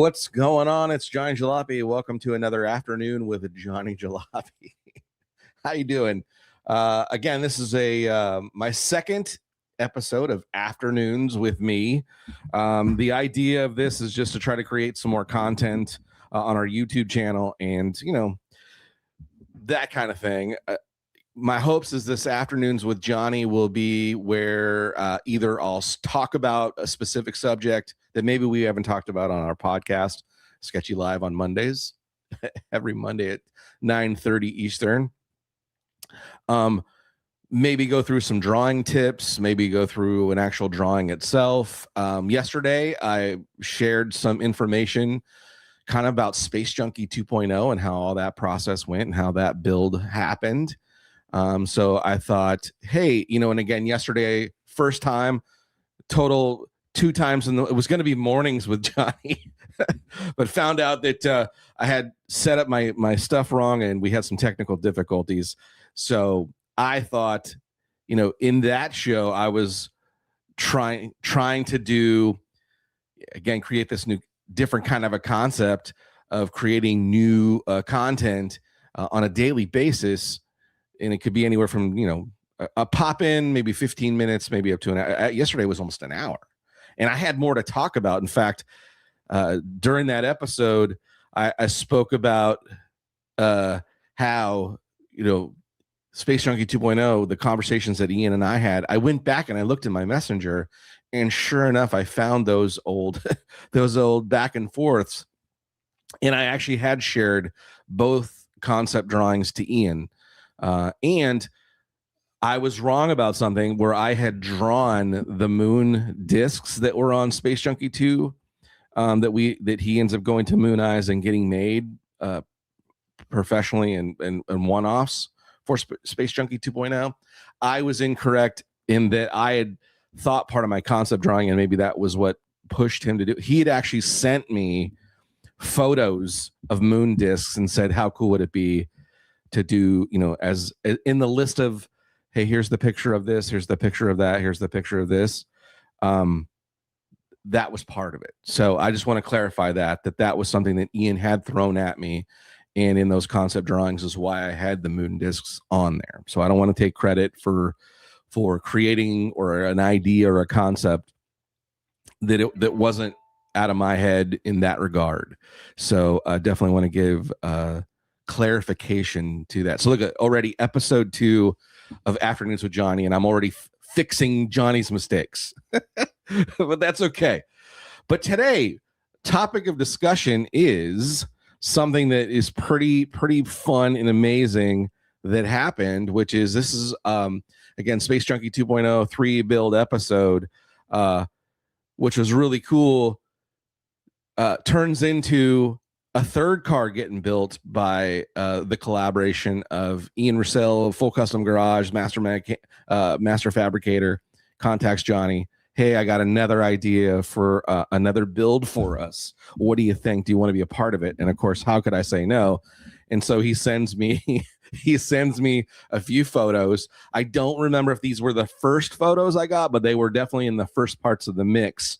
What's going on? It's Johnny Jalopy. Welcome to another afternoon with Johnny Jalopy. How you doing? Again, this is my second episode of Afternoons with me. The idea of this is just to try to create some more content on our YouTube channel and, that kind of thing. My hopes is this Afternoons with Johnny will be where either I'll talk about a specific subject that maybe we haven't talked about on our podcast, Sketchy Live on Mondays, every Monday at 9:30 Eastern. Maybe go through some drawing tips, maybe go through an actual drawing itself. Yesterday, I shared some information kind of about Space Junkie 2.0 and how all that process went and how that build happened. So I thought, hey, and again, yesterday, first time, total 2 times, it was going to be mornings with Johnny, but found out that I had set up my stuff wrong and we had some technical difficulties. So I thought, in that show, I was trying to do, again, create this new, different kind of a concept of creating new content on a daily basis. And it could be anywhere from, a pop in, maybe 15 minutes, maybe up to an hour. Yesterday was almost an hour. And I had more to talk about. In fact, during that episode, I spoke about how, Space Junkie 2.0, the conversations that Ian and I had. I went back and I looked in my messenger, and sure enough, I found those old back and forths. And I actually had shared both concept drawings to Ian. And I was wrong about something where I had drawn the moon discs that were on Space Junkie 2 that he ends up going to Moon Eyes and getting made professionally and one-offs for Space Junkie 2.0. I was incorrect in that I had thought part of my concept drawing, and maybe that was what pushed him to do. He had actually sent me photos of moon discs and said, how cool would it be to do, as in the list of, hey, here's the picture of this, here's the picture of that, here's the picture of this. That was part of it. So I just want to clarify that was something that Ian had thrown at me. And in those concept drawings is why I had the moon discs on there. So I don't want to take credit for creating or an idea or a concept that wasn't out of my head in that regard. So I definitely want to give clarification to that. So look at already episode 2 of Afternoons with Johnny, and I'm already fixing Johnny's mistakes, but that's okay. But today, topic of discussion is something that is pretty fun and amazing that happened, which is this is again Space Junkie 2.0 3 build episode, which was really cool. Turns into a third car getting built by the collaboration of Ian Russell, Full Custom Garage, Master Fabricator, contacts Johnny. Hey, I got another idea for another build for us. What do you think? Do you want to be a part of it? And of course, how could I say no? And so he sends me a few photos. I don't remember if these were the first photos I got, but they were definitely in the first parts of the mix.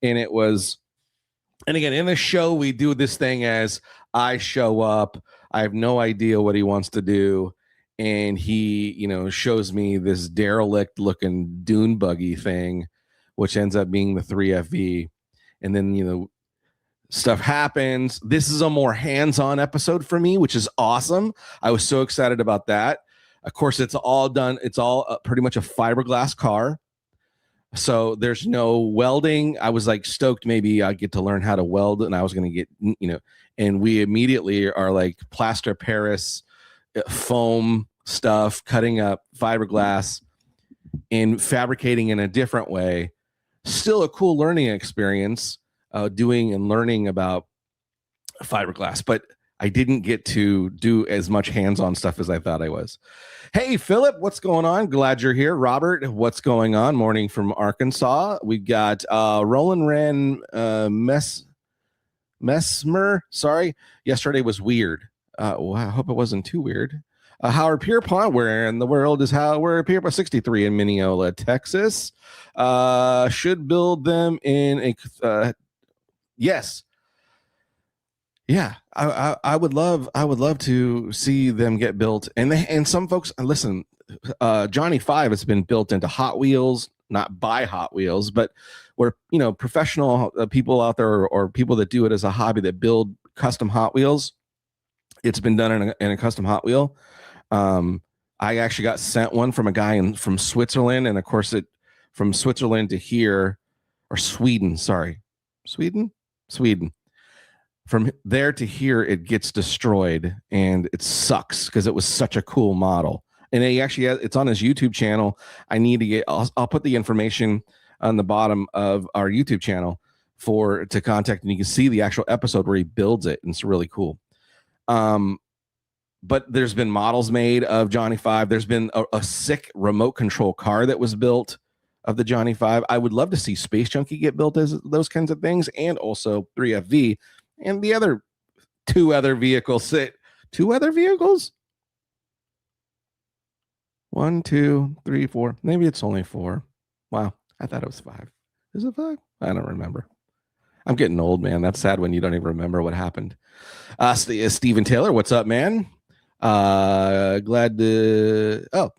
And it was, and again, in the show, we do this thing as I show up. I have no idea what he wants to do. And he, shows me this derelict looking dune buggy thing, which ends up being the 3FV. And then, stuff happens. This is a more hands-on episode for me, which is awesome. I was so excited about that. Of course, it's all done. It's all pretty much a fiberglass car. So there's no welding. I was like stoked maybe I get to learn how to weld, and I was going to get, and we immediately are like plaster Paris foam stuff, cutting up fiberglass and fabricating in a different way. Still a cool learning experience, doing and learning about fiberglass, but I didn't get to do as much hands-on stuff as I thought I was. Hey, Philip, what's going on? Glad you're here. Robert, what's going on? Morning from Arkansas. We got Roland Ran Messmer. Sorry, yesterday was weird. Well, I hope it wasn't too weird. Howard Pierpont, where in the world is Howard Pierpont? 63 in Mineola, Texas. Should build them in a yes. Yeah, I would love to see them get built. And some folks listen, Johnny 5 has been built into Hot Wheels, not by Hot Wheels, but where professional people out there, or people that do it as a hobby that build custom Hot Wheels. It's been done in a custom Hot Wheel. I actually got sent one from a guy from Switzerland, and of course it from Switzerland to here, or Sweden, sorry, Sweden. From there to here, it gets destroyed, and it sucks because it was such a cool model. And it's on his YouTube channel. I need to get. I'll put the information on the bottom of our YouTube channel to contact, and you can see the actual episode where he builds it, and it's really cool. But there's been models made of Johnny 5. There's been a sick remote control car that was built of the Johnny 5. I would love to see Space Junkie get built as those kinds of things, and also 3FV and the other two other vehicles. Two other vehicles? 1, 2, 3, 4. Maybe it's only 4. Wow, I thought it was 5. Is it 5? I don't remember. I'm getting old, man. That's sad when you don't even remember what happened. Steven Taylor, what's up, man? Glad to. Oh,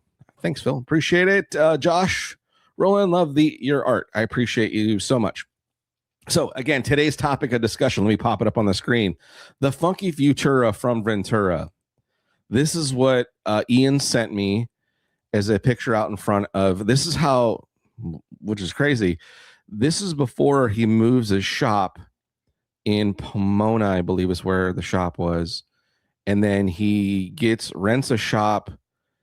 thanks, Phil. Appreciate it. Josh Roland, love your art. I appreciate you so much. So again, today's topic of discussion. Let me pop it up on the screen. The Funky Futura from Ventura. This is what Ian sent me as a picture out in front of. This is how, which is crazy. This is before he moves his shop in Pomona, I believe is where the shop was. And then he rents a shop.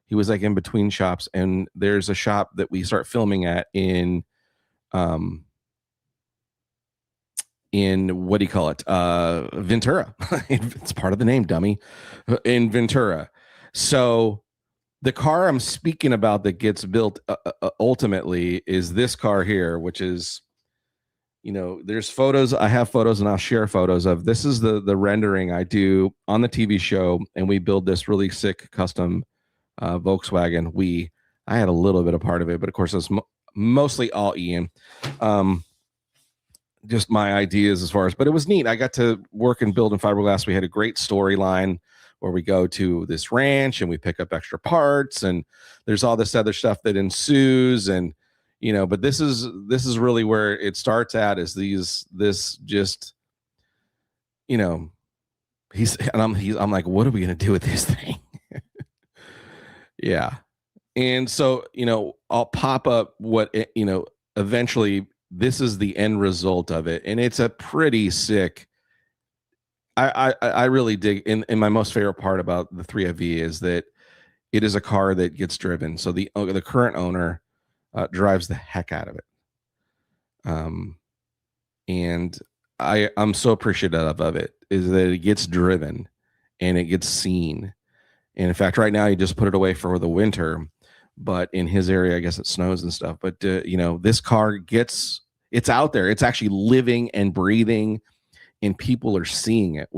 He was like in between shops, and there's a shop that we start filming at in what do you call it? Ventura. It's part of the name, dummy. In Ventura. So the car I'm speaking about that gets built ultimately is this car here, which is, there's photos. I have photos, and I'll share photos of. This is the rendering I do on the TV show, and we build this really sick custom Volkswagen. I had a little bit of part of it, but of course it's mostly all Ian. Just my ideas but it was neat. I got to work and build in fiberglass. We had a great storyline where we go to this ranch and we pick up extra parts, and there's all this other stuff that ensues. And but this is really where it starts at, is I'm like, what are we gonna do with this thing? Yeah. And so I'll pop up eventually this is the end result of it, and it's a pretty sick. I really dig in my most favorite part about the 3FV is that it is a car that gets driven. So the current owner drives the heck out of it. And I'm so appreciative of it, is that it gets driven and it gets seen. And in fact, right now he just put it away for the winter, but in his area, I guess it snows and stuff. But this car it's out there. It's actually living and breathing, and people are seeing it, which